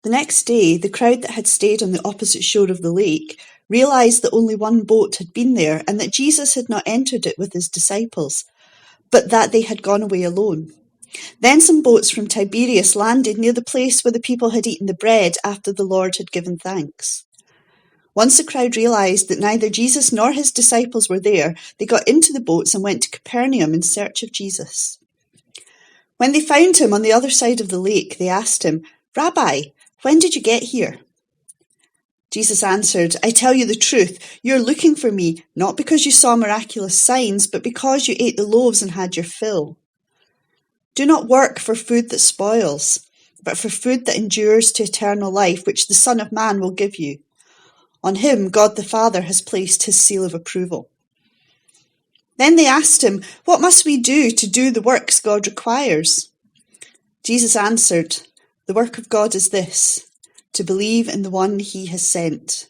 The next day, the crowd that had stayed on the opposite shore of the lake realized that only one boat had been there and that Jesus had not entered it with his disciples, but that they had gone away alone. Then some boats from Tiberias landed near the place where the people had eaten the bread after the Lord had given thanks. Once the crowd realized that neither Jesus nor his disciples were there, they got into the boats and went to Capernaum in search of Jesus. When they found him on the other side of the lake, they asked him, "Rabbi, when did you get here?" Jesus answered, "I tell you the truth, you're looking for me, not because you saw miraculous signs, but because you ate the loaves and had your fill. Do not work for food that spoils, but for food that endures to eternal life, which the Son of Man will give you. On him, God the Father has placed his seal of approval." Then they asked him, "What must we do to do the works God requires?" Jesus answered, "The work of God is this, to believe in the one he has sent."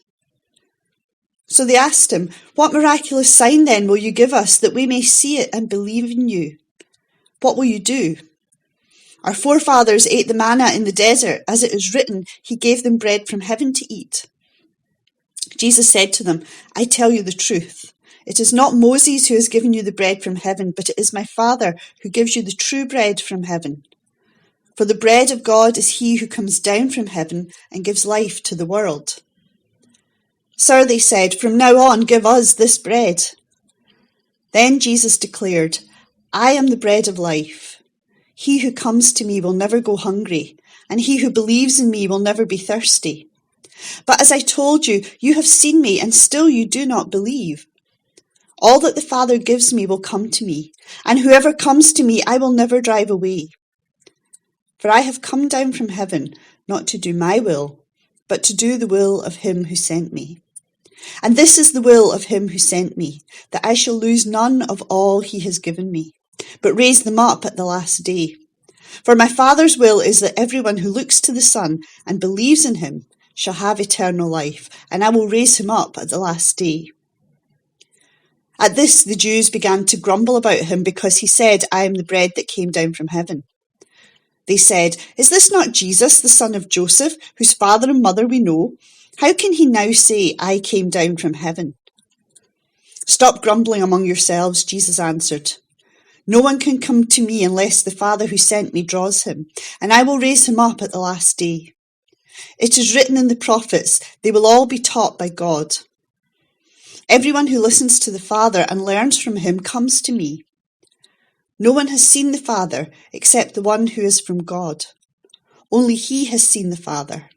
So they asked him, "What miraculous sign then will you give us that we may see it and believe in you? What will you do?" "Our forefathers ate the manna in the desert. As it is written, he gave them bread from heaven to eat." Jesus said to them, "I tell you the truth. It is not Moses who has given you the bread from heaven, but it is my Father who gives you the true bread from heaven. For the bread of God is he who comes down from heaven and gives life to the world." "Sir," they said, "from now on give us this bread." Then Jesus declared, "I am the bread of life. He who comes to me will never go hungry, and he who believes in me will never be thirsty. But as I told you, you have seen me, and still you do not believe. All that the Father gives me will come to me, and whoever comes to me I will never drive away. For I have come down from heaven, not to do my will, but to do the will of him who sent me. And this is the will of him who sent me, that I shall lose none of all he has given me, but raise them up at the last day. For my Father's will is that everyone who looks to the Son and believes in him shall have eternal life, and I will raise him up at the last day." At this, the Jews began to grumble about him because he said, "I am the bread that came down from heaven." They said, "Is this not Jesus, the son of Joseph, whose father and mother we know? How can he now say, 'I came down from heaven'?" "Stop grumbling among yourselves," Jesus answered. "No one can come to me unless the Father who sent me draws him, and I will raise him up at the last day. It is written in the prophets, they will all be taught by God. Everyone who listens to the Father and learns from him comes to me. No one has seen the Father except the one who is from God. Only he has seen the Father.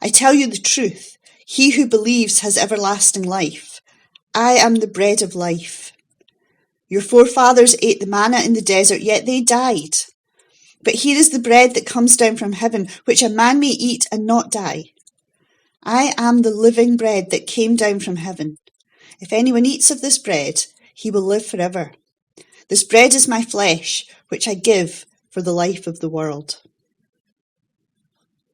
I tell you the truth, he who believes has everlasting life. I am the bread of life. Your forefathers ate the manna in the desert, yet they died. But here is the bread that comes down from heaven, which a man may eat and not die. I am the living bread that came down from heaven. If anyone eats of this bread, he will live forever. This bread is my flesh, which I give for the life of the world."